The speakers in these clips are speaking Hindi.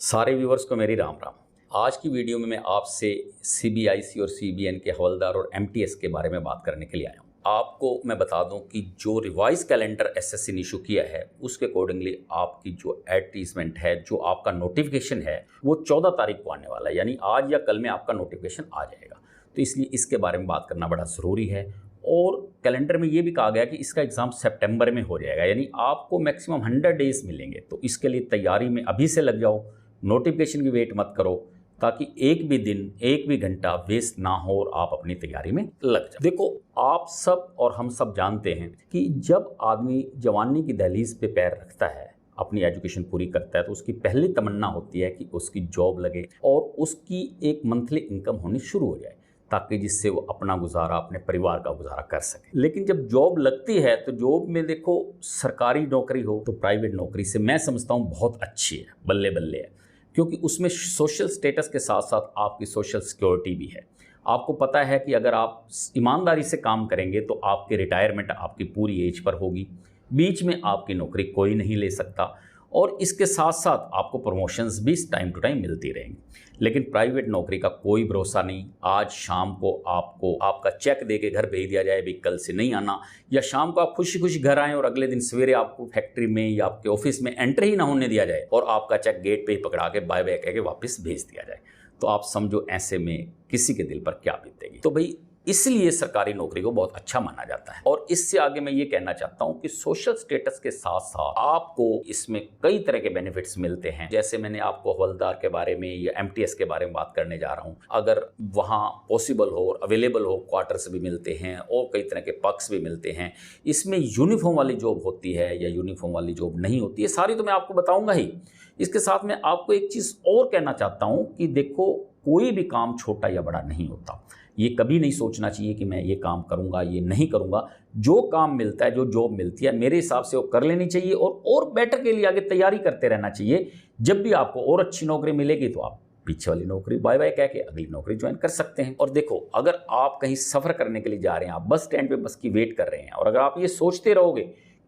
सारे व्यूवर्स को मेरी राम राम। आज की वीडियो में मैं आपसे सीबीआईसी और सीबीएन के हवलदार और एमटीएस के बारे में बात करने के लिए आया हूँ। आपको मैं बता दूं कि जो रिवाइज कैलेंडर एसएससी ने इशू किया है उसके अकॉर्डिंगली आपकी जो एडवर्टीजमेंट है, जो आपका नोटिफिकेशन है, वो 14 तारीख को आने वाला है। यानी आज या कल में आपका नोटिफिकेशन आ जाएगा। तो इसलिए इसके बारे में बात करना बड़ा ज़रूरी है। और कैलेंडर में ये भी कहा गया कि इसका एग्ज़ाम सितंबर में हो जाएगा, यानी आपको मैक्सिमम 100 डेज मिलेंगे। तो इसके लिए तैयारी में अभी से लग जाओ, नोटिफिकेशन की वेट मत करो, ताकि एक भी दिन एक भी घंटा वेस्ट ना हो और आप अपनी तैयारी में लग जाओ। देखो, आप सब और हम सब जानते हैं कि जब आदमी जवानी की दहलीज पे पैर रखता है, अपनी एजुकेशन पूरी करता है, तो उसकी पहली तमन्ना होती है कि उसकी जॉब लगे और उसकी एक मंथली इनकम होनी शुरू हो जाए, ताकि जिससे वो अपना गुजारा, अपने परिवार का गुजारा कर सके। लेकिन जब जॉब लगती है तो जॉब में देखो, सरकारी नौकरी हो तो प्राइवेट नौकरी से मैं समझता हूँ बहुत अच्छी है, बल्ले बल्ले है, क्योंकि उसमें सोशल स्टेटस के साथ साथ आपकी सोशल सिक्योरिटी भी है। आपको पता है कि अगर आप ईमानदारी से काम करेंगे तो आपकी रिटायरमेंट आपकी पूरी एज पर होगी, बीच में आपकी नौकरी कोई नहीं ले सकता, और इसके साथ साथ आपको प्रमोशंस भी टाइम टू टाइम मिलती रहेंगी। लेकिन प्राइवेट नौकरी का कोई भरोसा नहीं। आज शाम को आपको आपका चेक दे के घर भेज दिया जाए, भी कल से नहीं आना, या शाम को आप खुशी खुशी घर आएँ और अगले दिन सवेरे आपको फैक्ट्री में या आपके ऑफिस में एंट्री ही ना होने दिया जाए और आपका चेक गेट पे ही पकड़ा के बाय बाय कह के वापस भेज दिया जाए। तो आप समझो ऐसे में किसी के दिल पर क्या बीतेगी। तो भाई, इसलिए सरकारी नौकरी को बहुत अच्छा माना जाता है। और इससे आगे मैं ये कहना चाहता हूं कि सोशल स्टेटस के साथ साथ आपको इसमें कई तरह के बेनिफिट्स मिलते हैं। जैसे मैंने आपको हवलदार के बारे में या एमटीएस के बारे में बात करने जा रहा हूं, अगर वहां पॉसिबल हो और अवेलेबल हो, क्वार्टर्स भी मिलते हैं और कई तरह के पक्स भी मिलते हैं। इसमें यूनिफॉर्म वाली जॉब होती है या यूनिफॉर्म वाली जॉब नहीं होती है, सारी तो मैं आपको बताऊंगा ही। इसके साथ में आपको एक चीज़ और कहना चाहता हूं कि देखो, कोई भी काम छोटा या बड़ा नहीं होता। ये कभी नहीं सोचना चाहिए कि मैं ये काम करूंगा, ये नहीं करूंगा। जो काम मिलता है, जो जॉब मिलती है, मेरे हिसाब से वो कर लेनी चाहिए और बेटर के लिए आगे तैयारी करते रहना चाहिए। जब भी आपको और अच्छी नौकरी मिलेगी तो आप पीछे वाली नौकरी बाय बाय कह के अगली नौकरी ज्वाइन कर सकते हैं। और देखो, अगर आप कहीं सफ़र करने के लिए जा रहे हैं, आप बस स्टैंड पे बस की वेट कर रहे हैं, और अगर आप ये सोचते रहोगे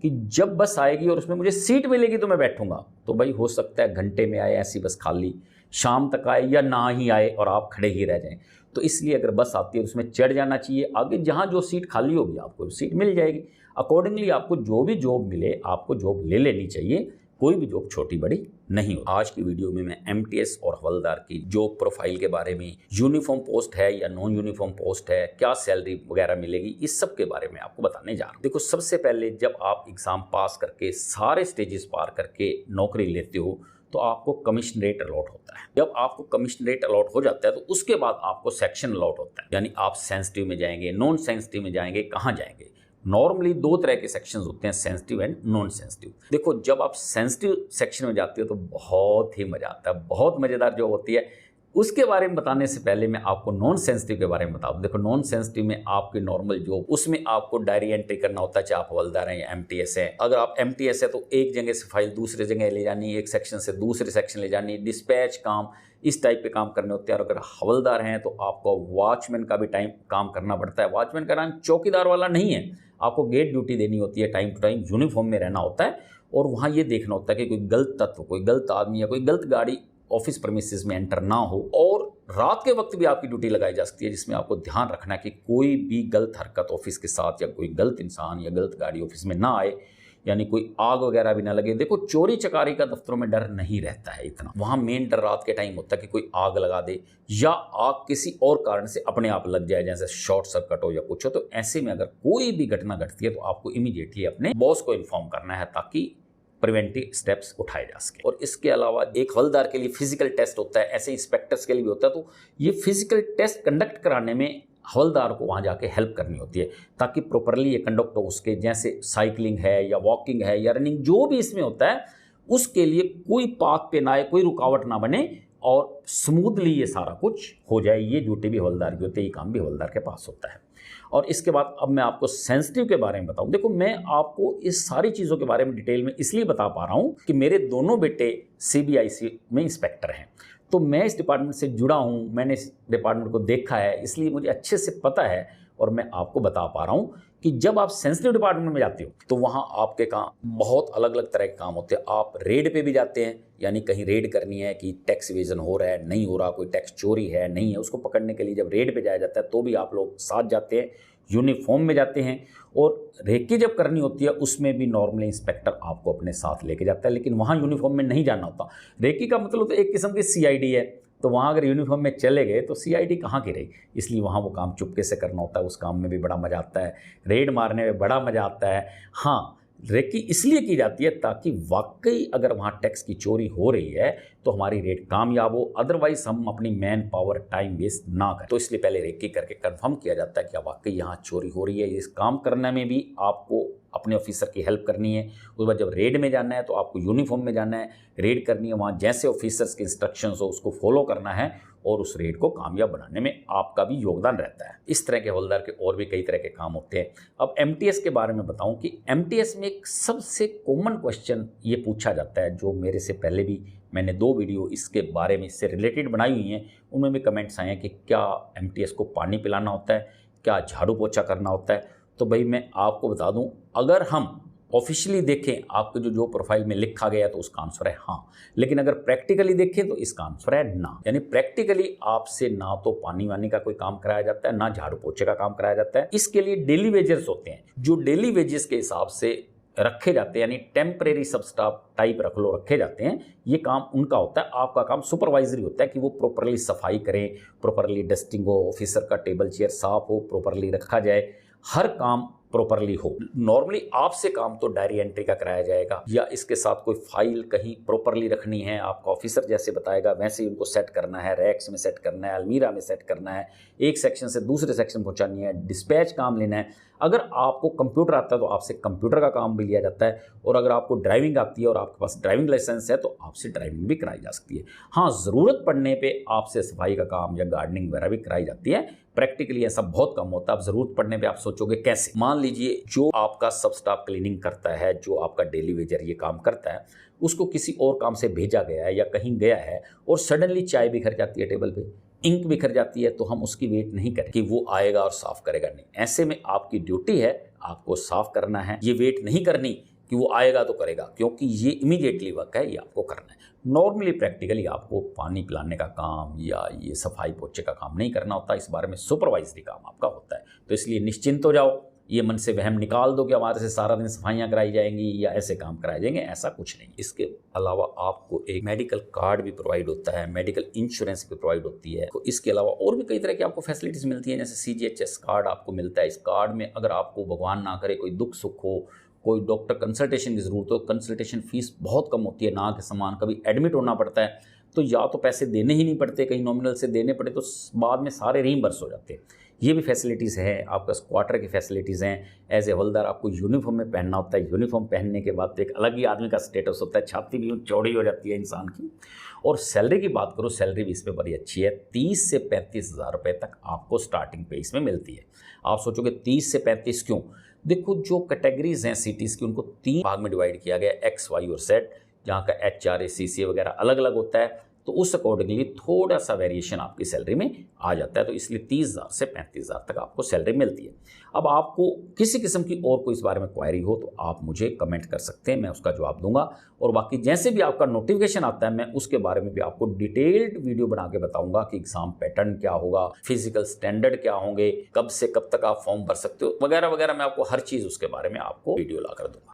कि जब बस आएगी और उसमें मुझे सीट मिलेगी तो मैं बैठूंगा, तो भाई हो सकता है घंटे में आए ऐसी बस खाली, शाम तक आए या ना ही आए और आप खड़े ही रह जाएं। तो इसलिए अगर बस आती है उसमें चढ़ जाना चाहिए। आगे जहाँ जो सीट खाली होगी आपको सीट मिल जाएगी। अकॉर्डिंगली आपको जो भी जॉब मिले, आपको जॉब ले लेनी चाहिए। कोई भी जॉब छोटी बड़ी नहीं हो। आज की वीडियो में मैं एमटीएस और हवलदार की जॉब प्रोफाइल के बारे में, यूनिफॉर्म पोस्ट है या नॉन यूनिफॉर्म पोस्ट है, क्या सैलरी वगैरह मिलेगी, इस सब के बारे में आपको बताने जा रहा हूँ। देखो, सबसे पहले जब आप एग्जाम पास करके सारे स्टेजेस पार करके नौकरी लेते हो तो आपको कमिश्नरेट अलॉट होता है। जब आपको कमिश्नरेट अलॉट हो जाता है तो उसके बाद आपको सेक्शन अलॉट होता है, यानी आप सेंसिटिव में जाएंगे, नॉन सेंसिटिव में जाएंगे, कहाँ जाएंगे। नॉर्मली दो तरह के सेक्शंस होते हैं, सेंसिटिव एंड नॉन सेंसिटिव। देखो, जब आप सेंसिटिव सेक्शन में जाते हो तो बहुत ही मजा आता है, बहुत मजेदार जॉब होती है। उसके बारे में बताने से पहले मैं आपको नॉन सेंसिटिव के बारे में बता दूं। देखो, नॉन सेंसिटिव में आपकी नॉर्मल जॉब, उसमें आपको डायरी एंट्री करना होता है, चाहे आप हवलदार हैं या एमटीएस है। अगर आप एमटीएस है तो एक जगह से फाइल दूसरी जगह ले जानी, एक सेक्शन से दूसरे सेक्शन ले जानी, डिस्पैच काम, इस टाइप के काम करने होते हैं। और अगर हवलदार हैं तो आपको वॉचमैन का भी टाइम काम करना पड़ता है। वॉचमैन का नाम चौकीदार वाला नहीं है, आपको गेट ड्यूटी देनी होती है, टाइम टू टाइम यूनिफॉर्म में रहना होता है, और वहाँ ये देखना होता है कि कोई गलत तत्व, कोई गलत आदमी या कोई गलत गाड़ी ऑफिस प्रीमिसेस में एंटर ना हो। और रात के वक्त भी आपकी ड्यूटी लगाई जा सकती है, जिसमें आपको ध्यान रखना है कि कोई भी गलत हरकत ऑफिस के साथ या कोई गलत इंसान या गलत गाड़ी ऑफिस में ना आए, यानी कोई आग वगैरह भी ना लगे। देखो, चोरी चकारी का दफ्तरों में डर नहीं रहता है इतना। वहाँ मेन डर रात के टाइम होता है कि कोई आग लगा दे या आग किसी और कारण से अपने आप लग जाए, जैसे शॉर्ट सर्किट हो या कुछ हो। तो ऐसे में अगर कोई भी घटना घटती है तो आपको इमीडिएटली अपने बॉस को इन्फॉर्म करना है, ताकि प्रिवेंटिव स्टेप्स उठाए जा सके। और इसके अलावा एक हवलदार के लिए फिजिकल टेस्ट होता है, ऐसे इंस्पेक्टर्स के लिए भी होता है। तो ये फिजिकल टेस्ट कंडक्ट कराने में हवलदार को वहाँ जाके हेल्प करनी होती है, ताकि प्रॉपरली ये कंडक्ट हो उसके। जैसे साइकिलिंग है या वॉकिंग है या रनिंग, जो भी इसमें होता है, उसके लिए कोई पाथ पे ना आए, कोई रुकावट ना बने और स्मूथली ये सारा कुछ हो जाए। ये ड्यूटी भी हवलदार की होती है, ये काम भी हवलदार के पास होता है। और इसके बाद अब मैं आपको सेंसिटिव के बारे में बताऊं। देखो, मैं आपको इस सारी चीज़ों के बारे में डिटेल में इसलिए बता पा रहा हूं कि मेरे दोनों बेटे सीबीआईसी में इंस्पेक्टर हैं, तो मैं इस डिपार्टमेंट से जुड़ा हूं, मैंने इस डिपार्टमेंट को देखा है, इसलिए मुझे अच्छे से पता है। और मैं आपको बता पा रहा हूं कि जब आप सेंसिटिव डिपार्टमेंट में जाते हो तो वहाँ आपके काम बहुत अलग अलग तरह के काम होते हैं। आप रेड पे भी जाते हैं, यानी कहीं रेड करनी है कि टैक्स इवेजन हो रहा है नहीं हो रहा, कोई टैक्स चोरी है नहीं है, उसको पकड़ने के लिए जब रेड पे जाया जाता है तो भी आप लोग साथ जाते हैं, यूनिफॉर्म में जाते हैं। और रेकी जब करनी होती है उसमें भी नॉर्मली इंस्पेक्टर आपको अपने साथ लेके जाता है, लेकिन वहाँ यूनिफॉर्म में नहीं जाना होता। रेकी का मतलब तो एक किस्म की CID है, तो वहाँ अगर यूनिफॉर्म में चले गए तो CID कहाँ की रही, इसलिए वहाँ वो काम चुपके से करना होता है। उस काम में भी बड़ा मज़ा आता है, रेड मारने में बड़ा मज़ा आता है। हाँ, रेकी इसलिए की जाती है ताकि वाकई अगर वहाँ टैक्स की चोरी हो रही है तो हमारी रेड कामयाब हो, अदरवाइज हम अपनी मैन पावर टाइम वेस्ट ना करें। तो इसलिए पहले रेकी करके कंफर्म किया जाता है कि वाकई यहाँ चोरी हो रही है। इस काम करने में भी आपको अपने ऑफिसर की हेल्प करनी है। उसके बाद जब रेड में जाना है तो आपको यूनिफॉर्म में जाना है, रेड करनी है, वहाँ जैसे ऑफिसर्स के इंस्ट्रक्शंस हो उसको फॉलो करना है और उस रेड को कामयाब बनाने में आपका भी योगदान रहता है। इस तरह के हवलदार के और भी कई तरह के काम होते हैं। अब MTS के बारे में बताऊं कि MTS में एक सबसे कॉमन क्वेश्चन ये पूछा जाता है, जो मेरे से पहले भी मैंने 2 वीडियो इसके बारे में इससे रिलेटेड बनाई हुई हैं, उनमें भी कमेंट्स आए हैं कि क्या MTS को पानी पिलाना होता है, क्या झाड़ू पोछा करना होता है। तो भाई मैं आपको बता दूं, अगर हम ऑफिशियली देखें आपके जो प्रोफाइल में लिखा गया तो उसका आंसर है हाँ, लेकिन अगर प्रैक्टिकली देखें तो इसका आंसर है ना। यानी प्रैक्टिकली आपसे ना तो पानी वानी का कोई काम कराया जाता है, ना झाड़ू पोछे का काम कराया जाता है। इसके लिए डेली वेजेस होते हैं, जो डेली वेजेस के हिसाब से रखे जाते हैं, यानी टेम्परेरी सब स्टाफ टाइप रखे जाते हैं। ये काम उनका होता है। आपका काम सुपरवाइजरी होता है कि वो प्रॉपरली सफाई करें, प्रॉपरली डस्टिंग हो, ऑफिसर का टेबल चेयर साफ हो, प्रॉपरली रखा जाए, हर काम प्रॉपरली हो। नॉर्मली आपसे काम तो डायरी एंट्री का कराया जाएगा, या इसके साथ कोई फाइल कहीं प्रॉपरली रखनी है, आपका ऑफिसर जैसे बताएगा वैसे ही उनको सेट करना है, रैक्स में सेट करना है, अलमीरा में सेट करना है, एक सेक्शन से दूसरे सेक्शन पहुंचानी है, डिस्पैच काम लेना है। अगर आपको कंप्यूटर आता है तो आपसे कंप्यूटर का काम भी लिया जाता है, और अगर आपको ड्राइविंग आती है और आपके पास ड्राइविंग लाइसेंस है तो आपसे ड्राइविंग भी कराई जा सकती है। हाँ, ज़रूरत पड़ने पे आपसे सफाई का काम या गार्डनिंग वगैरह भी कराई जाती है। प्रैक्टिकली ऐसा बहुत कम होता है। अब ज़रूरत पड़ने पे आप सोचोगे कैसे। मान लीजिए जो आपका सब स्टाफ क्लीनिंग करता है, जो आपका डेली वेजर ये काम करता है, उसको किसी और काम से भेजा गया है या कहीं गया है और सडनली चाय बिखर जाती है टेबल पे, इंक बिखर जाती है, तो हम उसकी वेट नहीं करें कि वो आएगा और साफ करेगा। नहीं, ऐसे में आपकी ड्यूटी है आपको साफ करना है। ये वेट नहीं करनी कि वो आएगा तो करेगा, क्योंकि ये इमीडिएटली वर्क है, ये आपको करना है। नॉर्मली प्रैक्टिकली आपको पानी पिलाने का काम या ये सफाई पोछे का काम नहीं करना होता। इस बारे में सुपरवाइजरी काम आपका होता है। तो इसलिए निश्चिंत हो जाओ, ये मन से वहम निकाल दो कि हमारे से सारा दिन सफाइयाँ कराई जाएंगी या ऐसे काम कराए जाएंगे, ऐसा कुछ नहीं। इसके अलावा आपको एक मेडिकल कार्ड भी प्रोवाइड होता है, मेडिकल इंश्योरेंस भी प्रोवाइड होती है। तो इसके अलावा और भी कई तरह की आपको फैसिलिटीज़ मिलती हैं, जैसे CGHS कार्ड आपको मिलता है। इस कार्ड में अगर आपको भगवान ना करे कोई दुख सुख हो, कोई डॉक्टर कंसल्टेशन की ज़रूरत हो, कंसल्टेशन फीस बहुत कम होती है, ना के समान कभी एडमिट होना पड़ता है, तो या तो पैसे देने ही नहीं पड़ते, कहीं नॉमिनल से देने पड़े तो बाद में सारे रीइंबर्स हो जाते हैं। ये भी फैसिलिटीज़ है। आपका क्वार्टर की फैसिलिटीज़ हैं। एज ए हवलदार आपको यूनिफॉर्म में पहनना होता है। यूनिफॉर्म पहनने के बाद तो एक अलग ही आदमी का स्टेटस होता है, छाती भी चौड़ी हो जाती है इंसान की। और सैलरी की बात करो, सैलरी भी इसमें बड़ी अच्छी है। 30 से 35 हज़ार रुपये तक आपको स्टार्टिंग पे इसमें मिलती है। आप सोचोगे 30 से 35 क्यों? देखो, जो कैटेगरीज हैं सिटीज़ की, उनको 3 भाग में डिवाइड किया गया, X, Y और Z, जहाँ का HRA, CCA वगैरह अलग अलग होता है। तो उस अकॉर्डिंगली थोड़ा सा वेरिएशन आपकी सैलरी में आ जाता है। तो इसलिए 30,000 से 35,000 तक आपको सैलरी मिलती है। अब आपको किसी किस्म की और कोई इस बारे में क्वायरी हो तो आप मुझे कमेंट कर सकते हैं, मैं उसका जवाब दूंगा। और बाकी जैसे भी आपका नोटिफिकेशन आता है मैं उसके बारे में भी आपको डिटेल्ड वीडियो बना के बताऊंगा कि एग्जाम पैटर्न क्या होगा, फिजिकल स्टैंडर्ड क्या होंगे, कब से कब तक आप फॉर्म भर सकते हो, वगैरह वगैरह। मैं आपको हर चीज़ उसके बारे में आपको वीडियो ला कर दूंगा।